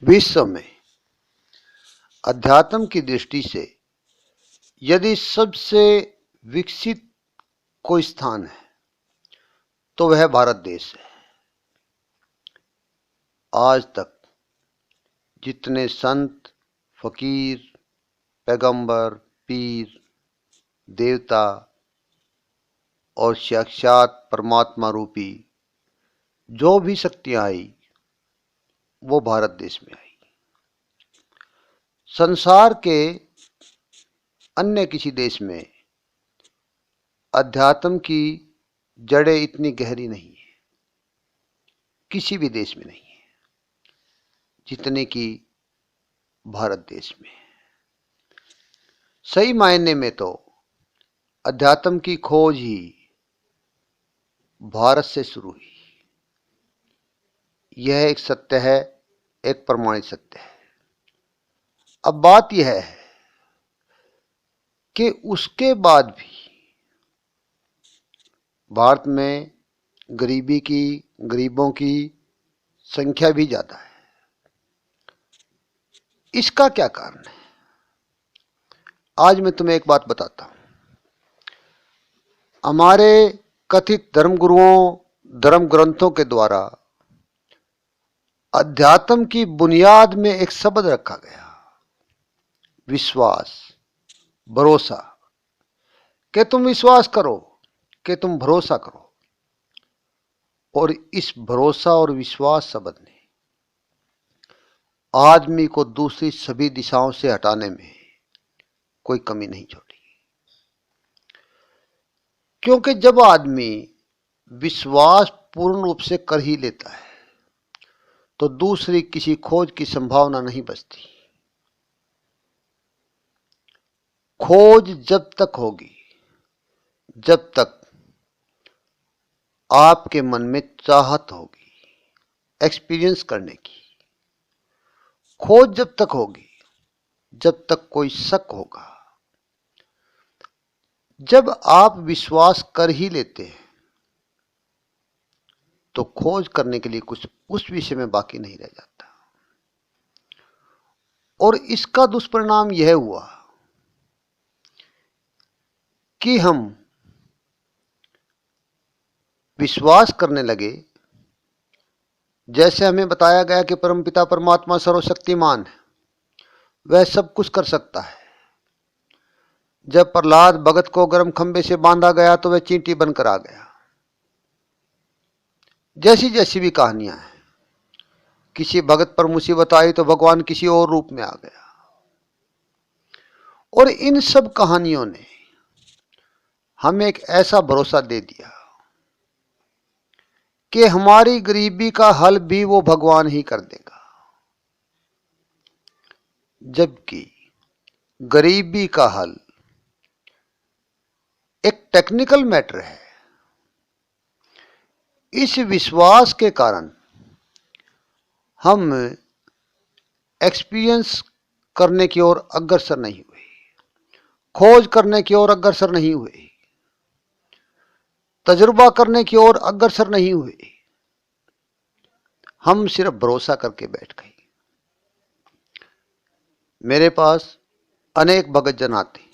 विश्व में अध्यात्म की दृष्टि से यदि सबसे विकसित कोई स्थान है तो वह भारत देश है। आज तक जितने संत, फकीर, पैगंबर, पीर, देवता और साक्षात परमात्मा रूपी जो भी शक्तियां आई वो भारत देश में आई। संसार के अन्य किसी देश में अध्यात्म की जड़ें इतनी गहरी नहीं है, किसी भी देश में नहीं है जितने की भारत देश में। सही मायने में तो अध्यात्म की खोज ही भारत से शुरू हुई। यह एक सत्य है, एक प्रमाणित सत्य है। अब बात यह है कि उसके बाद भी भारत में गरीबों की संख्या भी ज्यादा है। इसका क्या कारण है? आज मैं तुम्हें एक बात बताता हूं। हमारे कथित धर्मगुरुओं, धर्म ग्रंथों के द्वारा अध्यात्म की बुनियाद में एक शब्द रखा गया, विश्वास, भरोसा। कि तुम विश्वास करो, कि तुम भरोसा करो। और इस भरोसा और विश्वास शब्द ने आदमी को दूसरी सभी दिशाओं से हटाने में कोई कमी नहीं छोड़ी। क्योंकि जब आदमी विश्वास पूर्ण रूप से कर ही लेता है तो दूसरी किसी खोज की संभावना नहीं बचती। खोज जब तक होगी जब तक आपके मन में चाहत होगी एक्सपीरियंस करने की। खोज जब तक होगी जब तक कोई शक होगा। जब आप विश्वास कर ही लेते हैं तो खोज करने के लिए कुछ उस विषय में बाकी नहीं रह जाता। और इसका दुष्परिणाम यह हुआ कि हम विश्वास करने लगे, जैसे हमें बताया गया कि परमपिता परमात्मा सर्वशक्तिमान है, वह सब कुछ कर सकता है। जब प्रहलाद भगत को गर्म खंबे से बांधा गया तो वह चींटी बनकर आ गया। जैसी जैसी भी कहानियां हैं, किसी भगत पर मुसीबत आई तो भगवान किसी और रूप में आ गया। और इन सब कहानियों ने हमें एक ऐसा भरोसा दे दिया कि हमारी गरीबी का हल भी वो भगवान ही कर देगा। जबकि गरीबी का हल एक टेक्निकल मैटर है। इस विश्वास के कारण हम एक्सपीरियंस करने की ओर अग्रसर नहीं हुए, खोज करने की ओर अग्रसर नहीं हुए, तजुर्बा करने की ओर अग्रसर नहीं हुए। हम सिर्फ भरोसा करके बैठ गए। मेरे पास अनेक भगत जन आते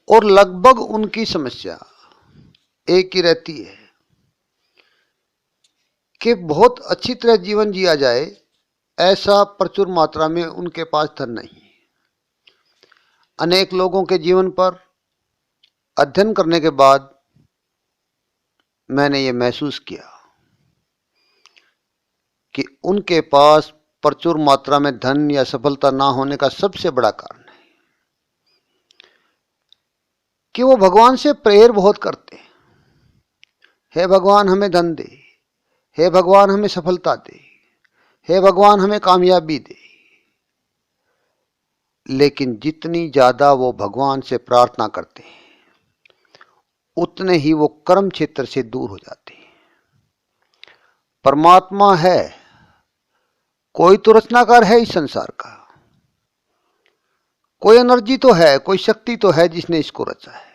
और लगभग उनकी समस्या एक ही रहती है कि बहुत अच्छी तरह जीवन जिया जाए, ऐसा प्रचुर मात्रा में उनके पास धन नहीं। अनेक लोगों के जीवन पर अध्ययन करने के बाद मैंने ये महसूस किया कि उनके पास प्रचुर मात्रा में धन या सफलता ना होने का सबसे बड़ा कारण है कि वो भगवान से प्रेयर बहुत करते हैं। हे भगवान हमें धन दे, हे भगवान हमें सफलता दे, हे भगवान हमें कामयाबी दे। लेकिन जितनी ज्यादा वो भगवान से प्रार्थना करते हैं उतने ही वो कर्म क्षेत्र से दूर हो जाते हैं। परमात्मा है, कोई तो रचनाकार है इस संसार का, कोई एनर्जी तो है, कोई शक्ति तो है जिसने इसको रचा है।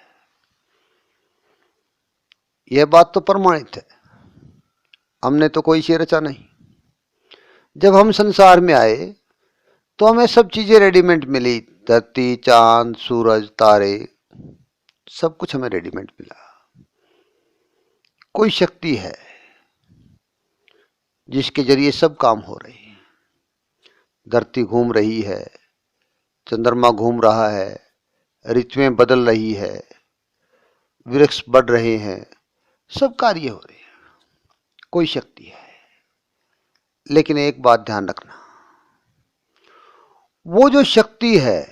यह बात तो प्रमाणित है। हमने तो कोई इसे रचा नहीं। जब हम संसार में आए तो हमें सब चीजें रेडीमेड मिली, धरती, चांद, सूरज, तारे, सब कुछ हमें रेडीमेड मिला। कोई शक्ति है जिसके जरिए सब काम हो रहे हैं। धरती घूम रही है, चंद्रमा घूम रहा है, ऋतुएं बदल रही है, वृक्ष बढ़ रहे हैं, सब कार्य हो रहे हैं। कोई शक्ति है। लेकिन एक बात ध्यान रखना, वो जो शक्ति है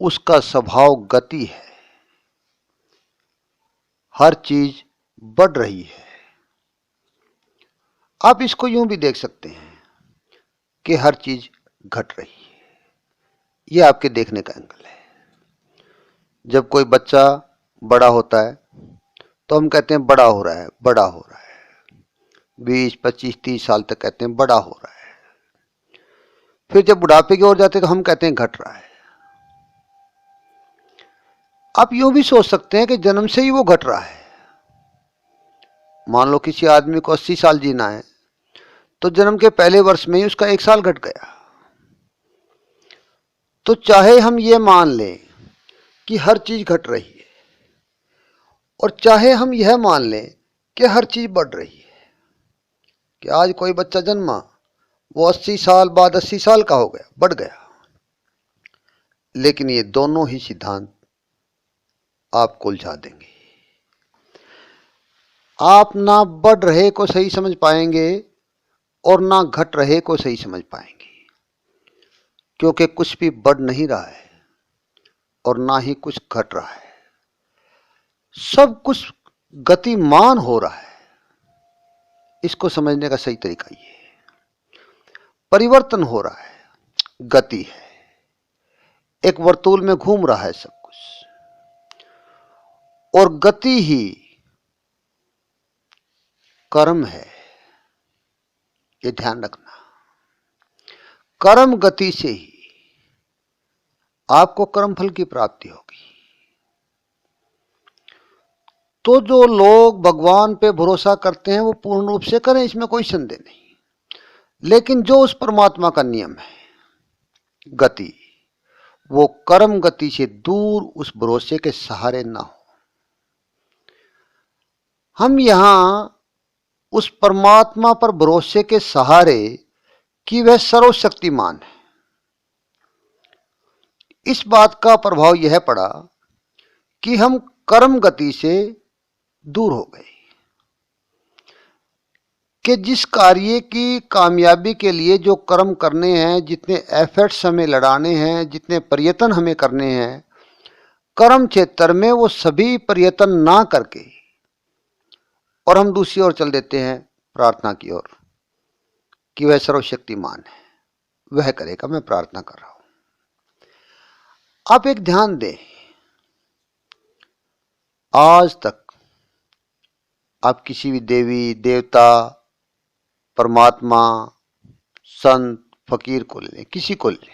उसका स्वभाव गति है। हर चीज बढ़ रही है। आप इसको यूं भी देख सकते हैं कि हर चीज घट रही है। यह आपके देखने का एंगल है। जब कोई बच्चा बड़ा होता है तो हम कहते हैं बड़ा हो रहा है, बड़ा हो रहा है। 20, 25, 30 साल तक कहते हैं बड़ा हो रहा है। फिर जब बुढ़ापे की ओर जाते हैं तो हम कहते हैं घट रहा है। आप यूं भी सोच सकते हैं कि जन्म से ही वो घट रहा है। मान लो किसी आदमी को 80 साल जीना है तो जन्म के पहले वर्ष में ही उसका 1 साल घट गया। तो चाहे हम ये मान लें कि हर चीज घट रही है और चाहे हम यह मान लें कि हर चीज बढ़ रही है, कि आज कोई बच्चा जन्मा, वो 80 साल बाद 80 साल का हो गया, बढ़ गया, लेकिन ये दोनों ही सिद्धांत आपको उलझा देंगे। आप ना बढ़ रहे को सही समझ पाएंगे और ना घट रहे को सही समझ पाएंगे, क्योंकि कुछ भी बढ़ नहीं रहा है और ना ही कुछ घट रहा है। सब कुछ गतिमान हो रहा है। इसको समझने का सही तरीका ये है। परिवर्तन हो रहा है, गति है। एक वर्तुल में घूम रहा है सब कुछ, और गति ही कर्म है। ये ध्यान रखना। कर्म गति से ही आपको कर्मफल की प्राप्ति होगी। तो जो लोग भगवान पे भरोसा करते हैं वो पूर्ण रूप से करें, इसमें कोई संदेह नहीं। लेकिन जो उस परमात्मा का नियम है, गति, वो कर्म गति से दूर उस भरोसे के सहारे ना हो। हम यहां उस परमात्मा पर भरोसे के सहारे कि वह सर्वशक्तिमान है, इस बात का प्रभाव यह पड़ा कि हम कर्म गति से दूर हो गए। कि जिस कार्य की कामयाबी के लिए जो कर्म करने हैं, जितने एफर्ट्स हमें लड़ाने हैं, जितने प्रयत्न हमें करने हैं, कर्म क्षेत्र में वो सभी प्रयत्न ना करके और हम दूसरी ओर चल देते हैं प्रार्थना की ओर, कि वह सर्वशक्तिमान है, वह करेगा, मैं प्रार्थना कर रहा हूं। आप एक ध्यान दें, आज तक आप किसी भी देवी देवता, परमात्मा, संत, फकीर को ले, किसी को ले,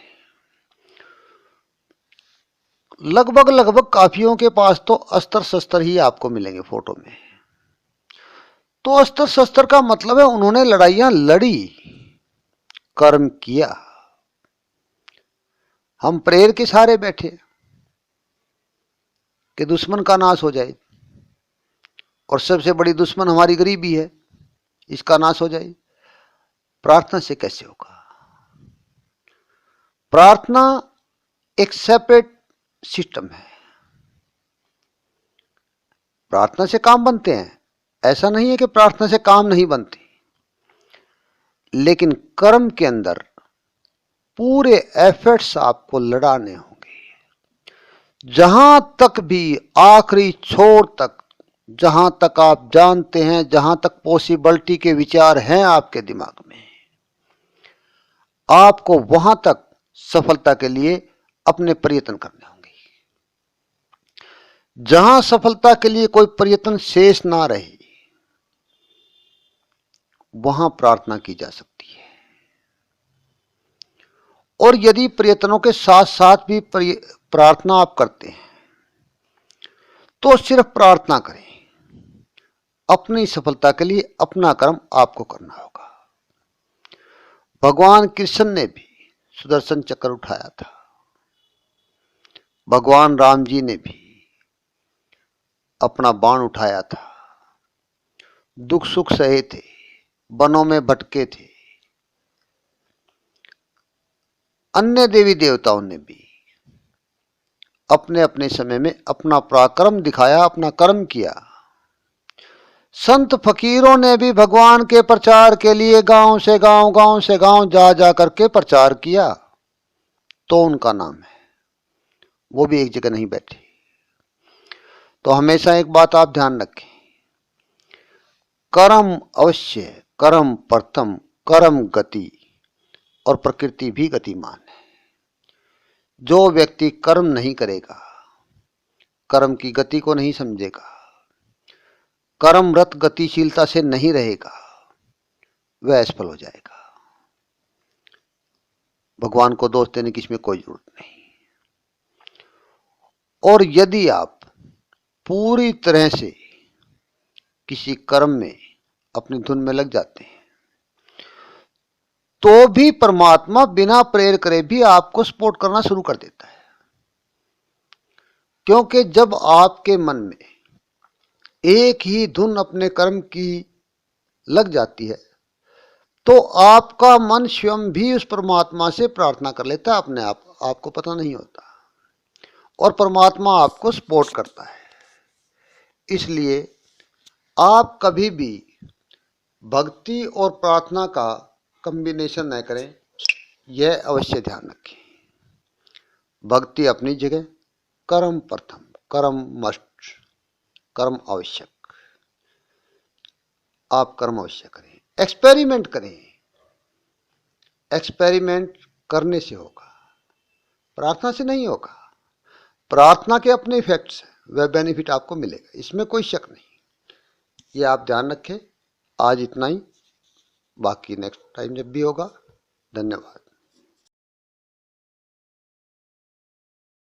लगभग काफियों के पास तो अस्त्र शस्त्र ही आपको मिलेंगे फोटो में। तो अस्त्र शस्त्र का मतलब है उन्होंने लड़ाइयां लड़ी, कर्म किया। हम प्रेयर के सहारे बैठे कि दुश्मन का नाश हो जाए, और सबसे बड़ी दुश्मन हमारी गरीबी है, इसका नाश हो जाए। प्रार्थना से कैसे होगा? प्रार्थना एक सेपरेट सिस्टम है। प्रार्थना से काम बनते हैं, ऐसा नहीं है कि प्रार्थना से काम नहीं बनते, लेकिन कर्म के अंदर पूरे एफर्ट्स आपको लड़ाने होंगे। जहां तक भी आखिरी छोर तक, जहां तक आप जानते हैं, जहां तक पॉसिबिलिटी के विचार हैं आपके दिमाग में, आपको वहां तक सफलता के लिए अपने प्रयत्न करने होंगे। जहां सफलता के लिए कोई प्रयत्न शेष ना रहे, वहां प्रार्थना की जा सकती है। और यदि प्रयत्नों के साथ साथ भी प्रार्थना आप करते हैं तो सिर्फ प्रार्थना करें। अपनी सफलता के लिए अपना कर्म आपको करना होगा। भगवान कृष्ण ने भी सुदर्शन चक्र उठाया था, भगवान राम जी ने भी अपना बाण उठाया था, दुख सुख सहे थे, वनों में भटके थे। अन्य देवी देवताओं ने भी अपने अपने समय में अपना पराक्रम दिखाया, अपना कर्म किया। संत फकीरों ने भी भगवान के प्रचार के लिए गांव से गांव, गांव से गांव जा जा करके प्रचार किया, तो उनका नाम है। वो भी एक जगह नहीं बैठे। तो हमेशा एक बात आप ध्यान रखें, कर्म अवश्य, कर्म प्रथम, कर्म गति, और प्रकृति भी गतिमान है। जो व्यक्ति कर्म नहीं करेगा, कर्म की गति को नहीं समझेगा, कर्मरत गतिशीलता से नहीं रहेगा, वह असफल हो जाएगा। भगवान को दोष देने की इसमें कोई जरूरत नहीं। और यदि आप पूरी तरह से किसी कर्म में अपनी धुन में लग जाते हैं, तो भी परमात्मा बिना प्रेर करे भी आपको सपोर्ट करना शुरू कर देता है। क्योंकि जब आपके मन में एक ही धुन अपने कर्म की लग जाती है, तो आपका मन स्वयं भी उस परमात्मा से प्रार्थना कर लेता है अपने आप, आपको पता नहीं होता, और परमात्मा आपको सपोर्ट करता है। इसलिए आप कभी भी भक्ति और प्रार्थना का कॉम्बिनेशन न करें, यह अवश्य ध्यान रखें। भक्ति अपनी जगह, कर्म प्रथम, कर्म मस्ट, कर्म आवश्यक। आप कर्म अवश्य करें, एक्सपेरिमेंट करें। एक्सपेरिमेंट करने से होगा, प्रार्थना से नहीं होगा। प्रार्थना के अपने इफेक्ट्स हैं, वह बेनिफिट आपको मिलेगा, इसमें कोई शक नहीं। ये आप ध्यान रखें। आज इतना ही, बाकी नेक्स्ट टाइम जब भी होगा। धन्यवाद।